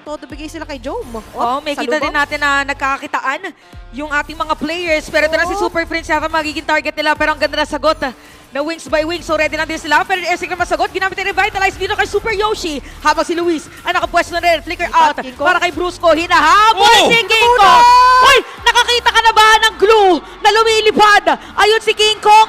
todo bigay sila kay Jome. Oh, may kita din natin na nagkakakitaan yung ating mga players. Pero ito na si Super Prince yata magiging target nila. Pero ang ganda na sagot na wings by wings. So ready na din sila. Pero airsig na masagot. Ginamit yung revitalize dito kay Super Yoshi. Habang si Luis ay nakapwesto na rin. Flicker out para kay Brusco. Hinahabol si King Kong. Uy! Nakakita ka na ba ng glue na lumilipad? Ayun si King Kong.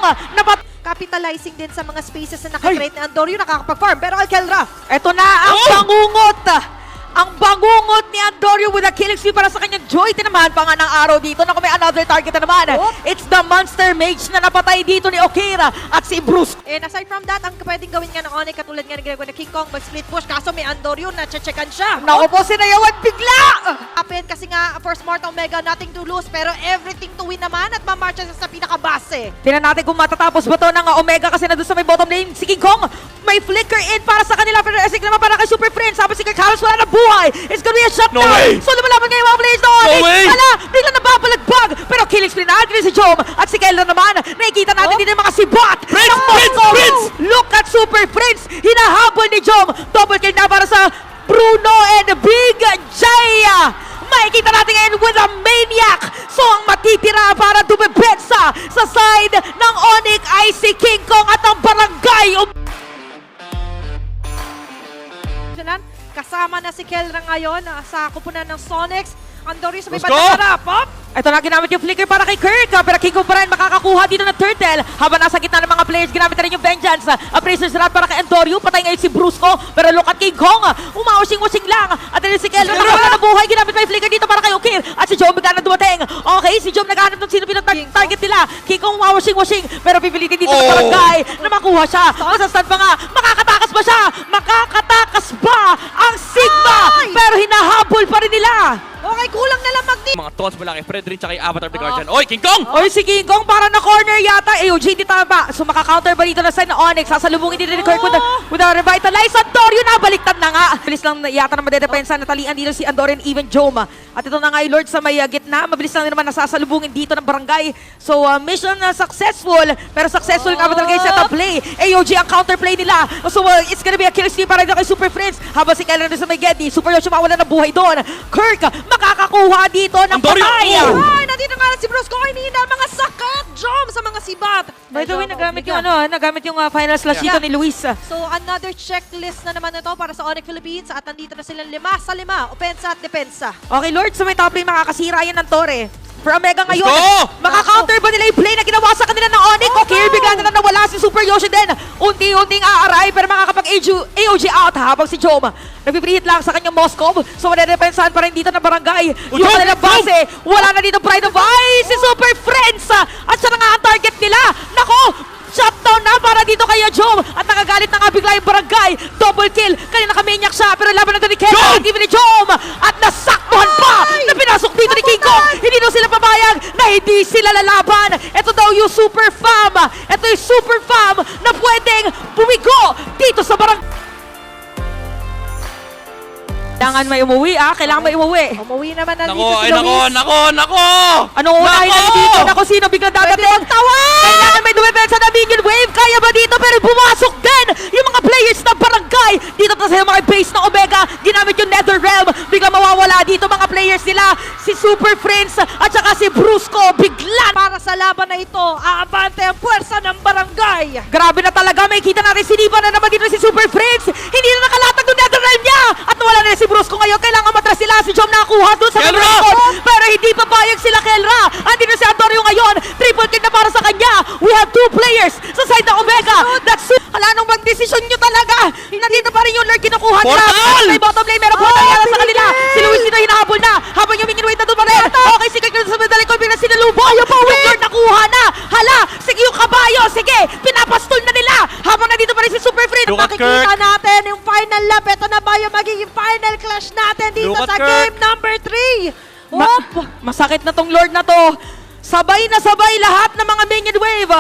Capitalizing din sa mga spaces na nakakreate ni Andorio, nakakapag-farm. Pero Alkelra, Ito na ang bangungot. Ang bangungot ni Andorio with a killing spree para sa kanyang joy. Tinamaan pa nga ng araw dito. Naku, may another target na naman. It's the Monster Mage na napatay dito ni Okira at si Bruce. and aside from that, ang pwedeng gawin nga ng Onyx, katulad nga ng ginagawa ng King Kong, mag-split push. Kaso may Andorio na checkan siya. Naku po, sinayawan bigla! Happen kasi nga, for Smart Omega, nothing to lose, pero everything to win naman at mamarcha siya sa pinakabase. Tingnan natin kung matatapos ba to ng Omega kasi nandun sa may bottom lane. Si King Kong, may flicker in para sa kanila. Pero esik naman para kay Super Prince. Sabi si Kirk Harris, wala na buhay. It's gonna be a shutdown. No way! So lumalaban ngayon mga players na Onyx. Hala, bigla nababalagbag. Pero killing spree na din si Jome. At si Kelra naman, nakikita natin dito yung mga sibat. Prince! Look at Super Prince. Hinahabol ni Jome. Double kill na para sa Bruno and Big Jaya. Makikita natin ngayon with a maniac. So ang matitira para dumebensa sa side ng Onyx ay si King Kong at ang barangay. Kasama na si Kelra ngayon sa kupunan ng Sonics. Andorio sa may Let's go! bandang harap. Ito na ginamit yung flicker para kay Kirk. Pero King Kong pa rin makakakuha dito ng turtle. Habang nasa gitna ng mga players, ginamit na rin yung vengeance. Appraiser's Wrath para kay Andorio. Patay ngayon si Brusco. Pero look at King Kong. Umawasing-wasing lang. At then si Kelra nakawala na buhay. Ginamit pa yung flicker dito para kay Okir. At si Jome bigla na dumating. Okay, si Jome naghahanap ng sino pinag-target nila. King Kong umawasing-wasing. Pero pipilitin dito ng barangay na makuha siya. Masastad pa nga. Makakatakas ba siya? Makakatakas ba ang Sigma? Pero hinahabol pa rin nila. Okay, kulang na lang Mga taunts mula kay Fredrin tsaka kay Avatar of the Guardian. Oy, King Kong! Oy, si King Kong para na corner yata. AOG, hindi tama. So makaka-counter ba dito na side ng Onyx? Sasalubungin dito ni Kirk with a revitalize. Andorio na, baliktad na nga. Bilis lang yata na madedepensa. Natalian dito si Andorio and even Jome. At ito na nga yung Lord sa may gitna. Mabilis lang din naman nasasalubungin dito ng barangay. So mission successful. Pero successful nga ba talaga yung setup play? AOG ang counterplay nila. So it's gonna be a kill steal para dito kay Super Prince. Habang si Kelra sa may Geddy. Super Yoshi mawala na buhay doon. Kirk makakakuha dito ng patay. Ay, nandito nga si Brusco. Hinihina mga sakat. Jome sa mga sibat. By the way, nagamit yung final slash dito ni Luis. So, another checklist na naman ito para sa Onyx Philippines at nandito na silang 5 sa 5, opensa at depensa. Okay, Lord, sa may top lane makakasira yan ng Torre. For Omega ngayon, go! makaka-counter ba nila yung play na ginawa sa kanila ng Onyx? Okay, bigla na lang nawala si Super Yoshi din. Unti-unting aaray, pero makakapag-AOG out habang si Jome nagpipreheat lang sa kanyang Moskov. So, madedepensahan pa rin dito ng barangay. Yung kanilang base, wala na dito Pride of Ice, si Super Friends. At siya na nga ang target nila. Nako! Shutdown na para dito kay Jome. At nakagalit na nga bigla yung barangay. Double kill. Kanina nakamenyak siya. Pero laban na ito ni Kelra. At even ni Jome. At nasaktuhan pa na pinasok dito ni King Kong. Hindi daw sila pabayag na hindi sila lalaban. Ito daw yung Super Fam. Ito yung Super Fam na pwedeng bumigo dito sa barangay. Kailangan may umuwi Kailangan may umuwi. Umuwi naman na dito Nako, si Luis. nako! Anong unahin natin dito? Nako, sino biglang dadating? Kailangan may dumepensa na minion wave. Kaya ba dito? Pero bumasok din yung mga players ng barangay. Dito pa sa mga base ng Omega. Ginamit yung Nether Realm. Biglang mawawala dito mga players nila. Si Super Prince at saka si Brusco. Bigla. Para sa laban na ito, aabante ang puwersa ng barangay. Grabe na talaga. May kita natin siniba na naman dito si Super Prince. Hindi na nakalatag yung Nether Realm niya. At nawala na si Brusco ngayon. Kailangan matras sila. Si Jome nakakuha doon sa record. Pero hindi papayag sila Kelra. Andito si Andorio ngayon. Triple kill na para sa kanya. We have 2 players sa side ng Omega. That's it. Hala, nung mag-desisyon nyo talaga. Nandito pa rin yung Lord kinukuha nila. Portal! May bottom lane. Meron portal yata sa kanila. Si Luis dito hinahabol na. Habang yung minion wave na doon pa rin. Okay, si Kirk sa medal ko. Bigla sinalubong. With Lord nakuha na. Hala, sige yung kabayo. Sige, pinapastol na nila. Habang nandito pa rin si Super Free. Look at Makikita Kirk. natin yung final lap. Ito na ba yung magiging final clash natin dito Look at sa Kirk. game number 3? Masakit na tong Lord na to. Sabay na sabay lahat ng mga minion wave.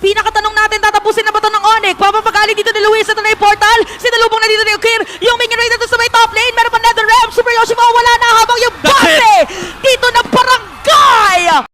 Pinakatanong natin, tatapusin na ba ito ng Onyx? Papapagali dito ni Luis. Ito na yung portal. Sinalubong na dito ni Okir. Yung minion wave na sa may top lane. Meron pa Nether Realm. Super Yoshi mawawala na habang yung base dito ng barangay.